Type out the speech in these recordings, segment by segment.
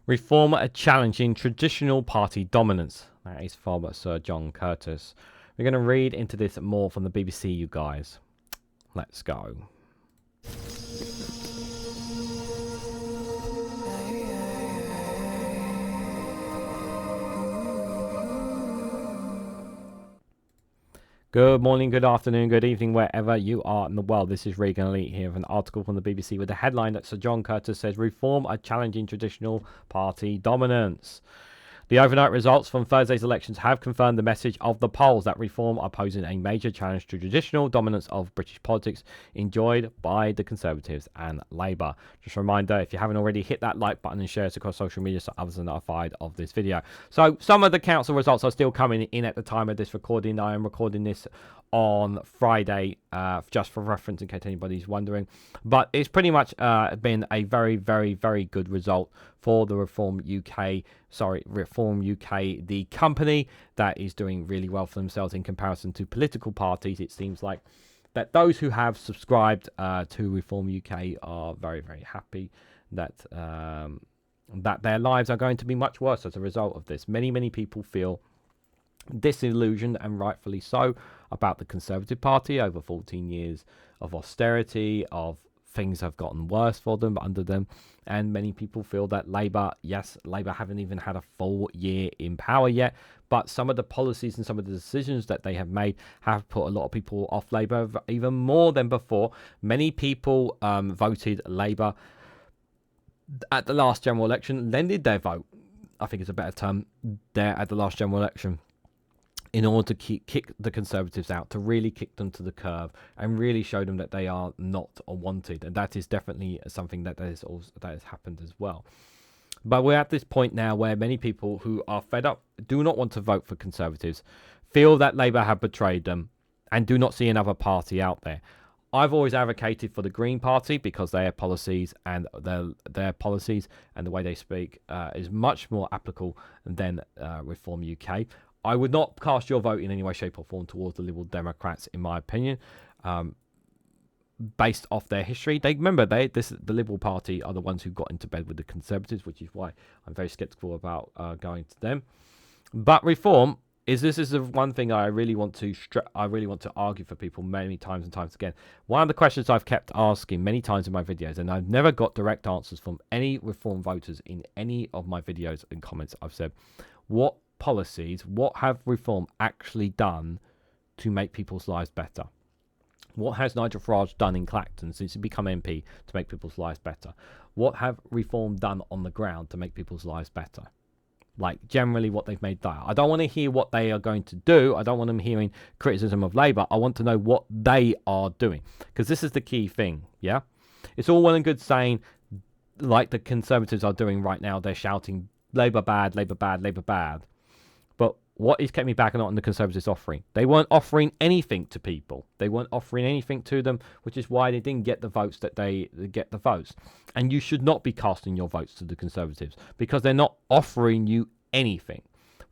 Reform challenging traditional party dominance. That is from Sir John Curtice. We're going to read into this more from the BBC, you guys. Let's go. Good morning, good afternoon, good evening, wherever you are in the world. This is Reganelite here with an article from the BBC with the headline that Sir John Curtice says, Reform are challenging traditional party dominance. The overnight results from Thursday's elections have confirmed the message of the polls that Reform are posing a major challenge to traditional dominance of British politics enjoyed by the Conservatives and Labour. Just a reminder, if you haven't already, hit that like button and share it across social media so others are notified of this video. So some of the council results are still coming in at the time of this recording. I am recording this on Friday, just for reference in case anybody's wondering. But it's pretty much been a very, very, very good result for the Reform UK, the company that is doing really well for themselves in comparison to political parties. It seems like that those who have subscribed to Reform UK are very, very happy that that their lives are going to be much worse as a result of this. Many, many people feel disillusioned, and rightfully so, about the Conservative Party. Over 14 years of austerity, of things have gotten worse for them under them, and many people feel that Labour haven't even had a full year in power yet, but some of the policies and some of the decisions that they have made have put a lot of people off Labour even more than before. Many people voted Labour at the last general election, lended their vote, I think it's a better term, there at the last general election, in order to kick the Conservatives out, to really kick them to the curb and really show them that they are not wanted. And that is definitely something that has happened as well. But we're at this point now where many people who are fed up, do not want to vote for Conservatives, feel that Labour have betrayed them and do not see another party out there. I've always advocated for the Green Party because their policies and their policies and the way they speak is much more applicable than Reform UK. I would not cast your vote in any way, shape or form towards the Liberal Democrats, in my opinion, based off their history. The Liberal Party are the ones who got into bed with the Conservatives, which is why I'm very sceptical about going to them. But Reform is the one thing I really want to argue for people many times and times again. One of the questions I've kept asking many times in my videos, and I've never got direct answers from any Reform voters in any of my videos and comments, I've said, what have Reform actually done to make people's lives better? What has Nigel Farage done in Clacton since he became MP to make people's lives better? What have Reform done on the ground to make people's lives better? Like, generally what they've made there. I don't want to hear what they are going to do. I don't want them hearing criticism of Labour. I want to know what they are doing, because this is the key thing, yeah? It's all well and good saying, like the Conservatives are doing right now, they're shouting, Labour bad, Labour bad, Labour bad. But what is kept me back on the Conservatives offering? They weren't offering anything to people. They weren't offering anything to them, which is why they didn't get the votes that they get the votes. And you should not be casting your votes to the Conservatives because they're not offering you anything.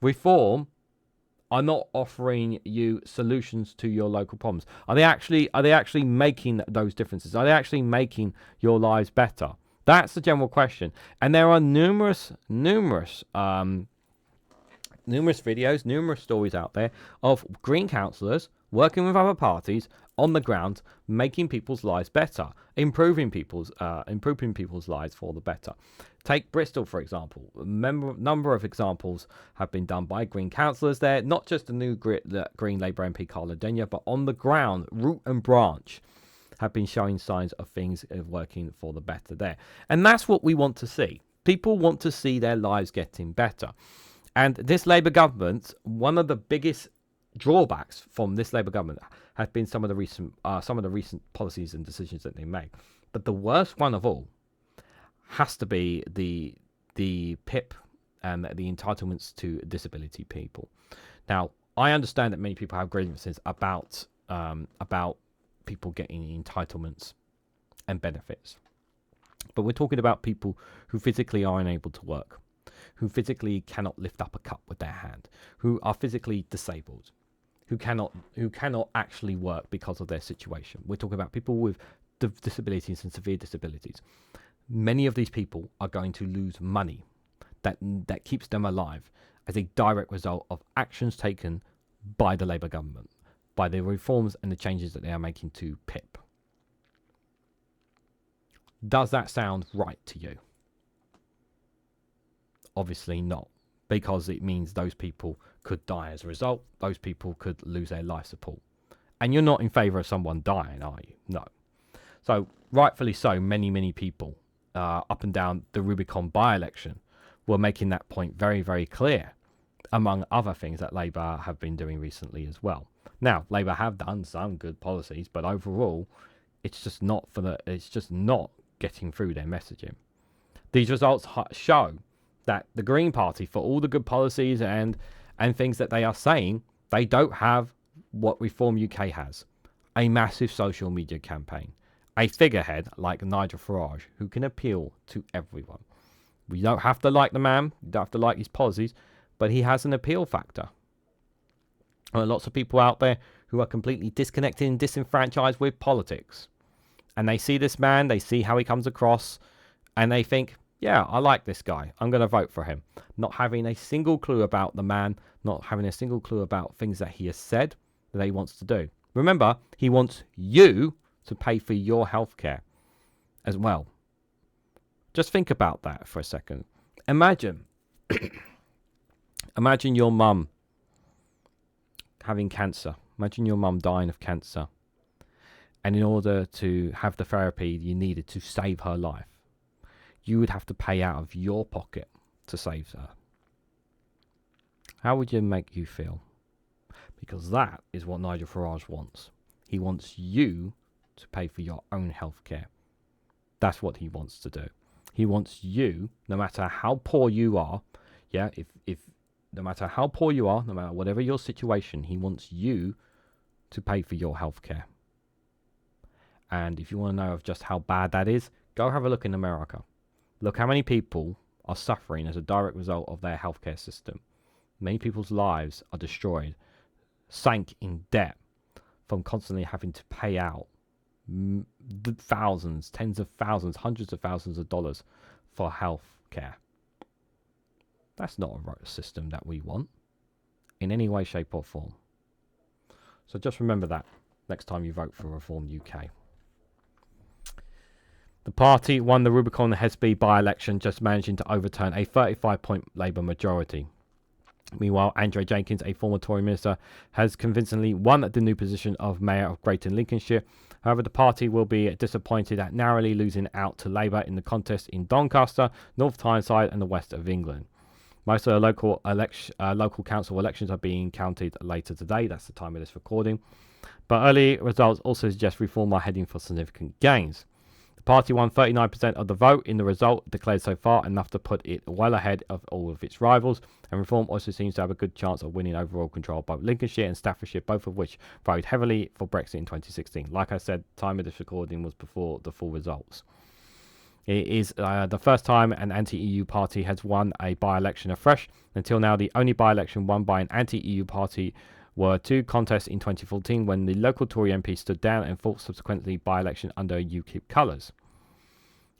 Reform are not offering you solutions to your local problems. Are they actually making those differences? Are they actually making your lives better? That's the general question. And there are numerous videos, numerous stories out there of Green councillors working with other parties on the ground, making people's lives better, improving people's lives for the better. Take Bristol, for example. A number of examples have been done by Green councillors there, not just the new Green Labour MP Carla Denyer, but on the ground, root and branch, have been showing signs of things working for the better there. And that's what we want to see. People want to see their lives getting better. And this Labour government, one of the biggest drawbacks from this Labour government has been some of the recent policies and decisions that they make. But the worst one of all has to be the PIP and the entitlements to disability people. Now, I understand that many people have grievances about people getting entitlements and benefits, but we're talking about people who physically are unable to work, who physically cannot lift up a cup with their hand, who are physically disabled, who cannot actually work because of their situation. We're talking about people with disabilities and severe disabilities. Many of these people are going to lose money that keeps them alive as a direct result of actions taken by the Labour government, by the reforms and the changes that they are making to PIP. Does that sound right to you? Obviously not, because it means those people could die as a result. Those people could lose their life support. And you're not in favour of someone dying, are you? No. So, rightfully so, many people up and down the Rubicon by-election were making that point very, very clear, among other things that Labour have been doing recently as well. Now, Labour have done some good policies, but overall, it's just not getting through their messaging. These results show that the Green Party, for all the good policies and things that they are saying, they don't have what Reform UK has. A massive social media campaign. A figurehead like Nigel Farage, who can appeal to everyone. We don't have to like the man, we don't have to like his policies, but he has an appeal factor. There are lots of people out there who are completely disconnected and disenfranchised with politics. And they see this man, they see how he comes across, and they think, yeah, I like this guy. I'm going to vote for him. Not having a single clue about the man, not having a single clue about things that he has said that he wants to do. Remember, he wants you to pay for your healthcare as well. Just think about that for a second. Imagine your mum having cancer. Imagine your mum dying of cancer. And in order to have the therapy you needed to save her life, you would have to pay out of your pocket to save her. How would it make you feel? Because that is what Nigel Farage wants. He wants you to pay for your own healthcare. That's what he wants to do. He wants you, no matter how poor you are, no matter how poor you are, no matter whatever your situation, he wants you to pay for your healthcare. And if you want to know of just how bad that is, go have a look in America. Look how many people are suffering as a direct result of their healthcare system. Many people's lives are destroyed, sank in debt from constantly having to pay out thousands, tens of thousands, hundreds of thousands of dollars for health care. That's not a system that we want in any way, shape or form. So just remember that next time you vote for Reform UK. The party won the Runcorn and Helsby by-election, just managing to overturn a 35-point Labour majority. Meanwhile, Andrea Jenkyns, a former Tory minister, has convincingly won the new position of Mayor of Greater Lincolnshire. However, the party will be disappointed at narrowly losing out to Labour in the contest in Doncaster, North Tyneside and the west of England. Most of the local council elections are being counted later today. That's the time of this recording. But early results also suggest Reform are heading for significant gains. The party won 39% of the vote in the result declared so far, enough to put it well ahead of all of its rivals, and Reform also seems to have a good chance of winning overall control of both Lincolnshire and Staffordshire, both of which voted heavily for Brexit in 2016. Like I said, time of this recording was before the full results. It is the first time an anti-EU party has won a by-election afresh. Until now, the only by-election won by an anti-EU party were two contests in 2014 when the local Tory MP stood down and fought subsequently by-election under UKIP colours.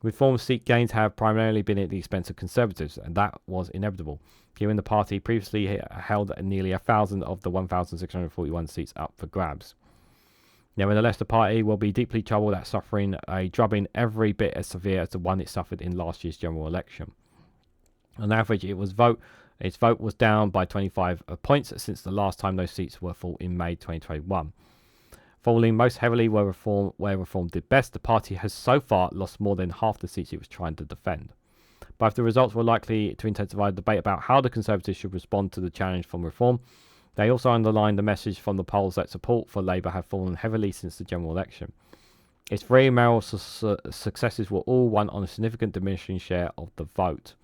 Reform seat gains have primarily been at the expense of Conservatives, and that was inevitable, given the party previously held nearly 1,000 of the 1,641 seats up for grabs. Nevertheless, the party will be deeply troubled at suffering a drubbing every bit as severe as the one it suffered in last year's general election. On average, its vote was down by 25 points since the last time those seats were full in May 2021. Falling most heavily where Reform did best, the party has so far lost more than half the seats it was trying to defend. But if the results were likely to intensify the debate about how the Conservatives should respond to the challenge from Reform, they also underlined the message from the polls that support for Labour have fallen heavily since the general election. Its three mayoral successes were all won on a significant diminishing share of the vote.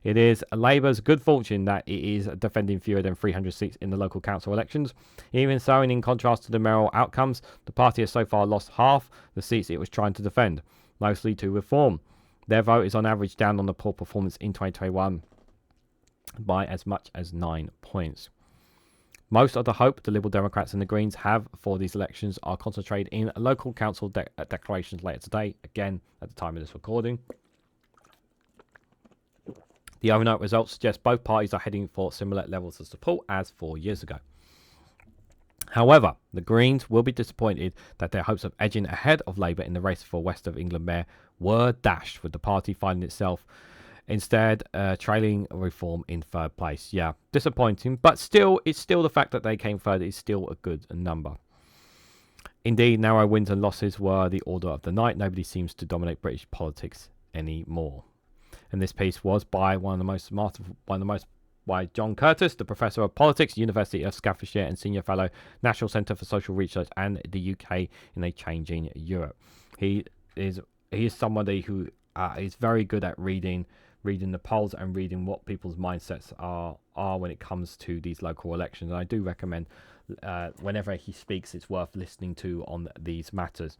It is Labour's good fortune that it is defending fewer than 300 seats in the local council elections. Even so, and in contrast to the mayoral outcomes, the party has so far lost half the seats it was trying to defend, mostly to Reform. Their vote is on average down on the poor performance in 2021 by as much as 9 points. Most of the hope the Liberal Democrats and the Greens have for these elections are concentrated in local council declarations later today, again at the time of this recording. The overnight results suggest both parties are heading for similar levels of support as 4 years ago. However, the Greens will be disappointed that their hopes of edging ahead of Labour in the race for West of England mayor were dashed, with the party finding itself instead trailing Reform in third place. Yeah, disappointing, but still, it's still the fact that they came third is still a good number. Indeed, narrow wins and losses were the order of the night. Nobody seems to dominate British politics anymore. And this piece was by by John Curtice, the Professor of Politics, University of Staffordshire, and Senior Fellow, National Centre for Social Research and the UK in a Changing Europe. He is somebody who is very good at reading the polls and reading what people's mindsets are when it comes to these local elections. And I do recommend whenever he speaks, it's worth listening to on these matters.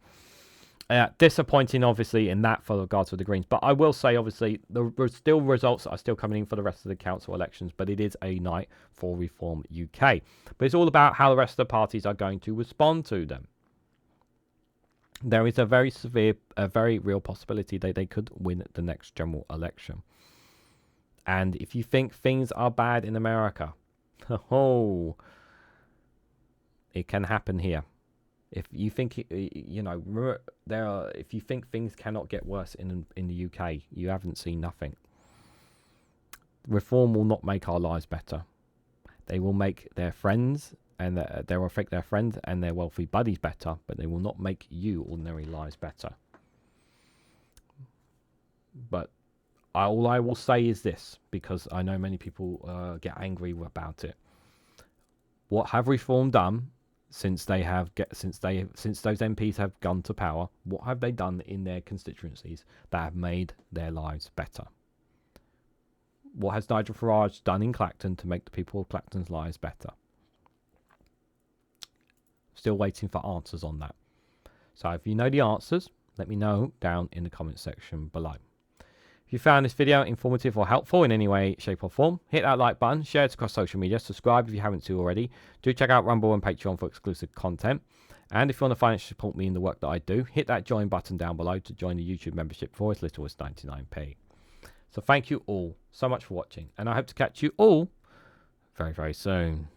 Disappointing, obviously, in that for regards to the Greens. But I will say, obviously, the results are still coming in for the rest of the council elections. But it is a night for Reform UK. But it's all about how the rest of the parties are going to respond to them. There is a very real possibility that they could win the next general election. And if you think things are bad in America, it can happen here. If you think if you think things cannot get worse in the UK, you haven't seen nothing. Reform will not make our lives better. They will make their friends and they will affect their friends and their wealthy buddies better, but they will not make you ordinary lives better. But all I will say is this, because I know many people get angry about it. What have Reform done? Since those MPs have gone to power, what have they done in their constituencies that have made their lives better? What has Nigel Farage done in Clacton to make the people of Clacton's lives better? Still waiting for answers on that. So if you know the answers, let me know down in the comment section below. If you found this video informative or helpful in any way, shape or form, hit that like button, share it across social media, subscribe if you haven't already. Do check out Rumble and Patreon for exclusive content. And if you want to financially support me in the work that I do, hit that join button down below to join the YouTube membership for as little as 99p. So thank you all so much for watching, and I hope to catch you all very, very soon.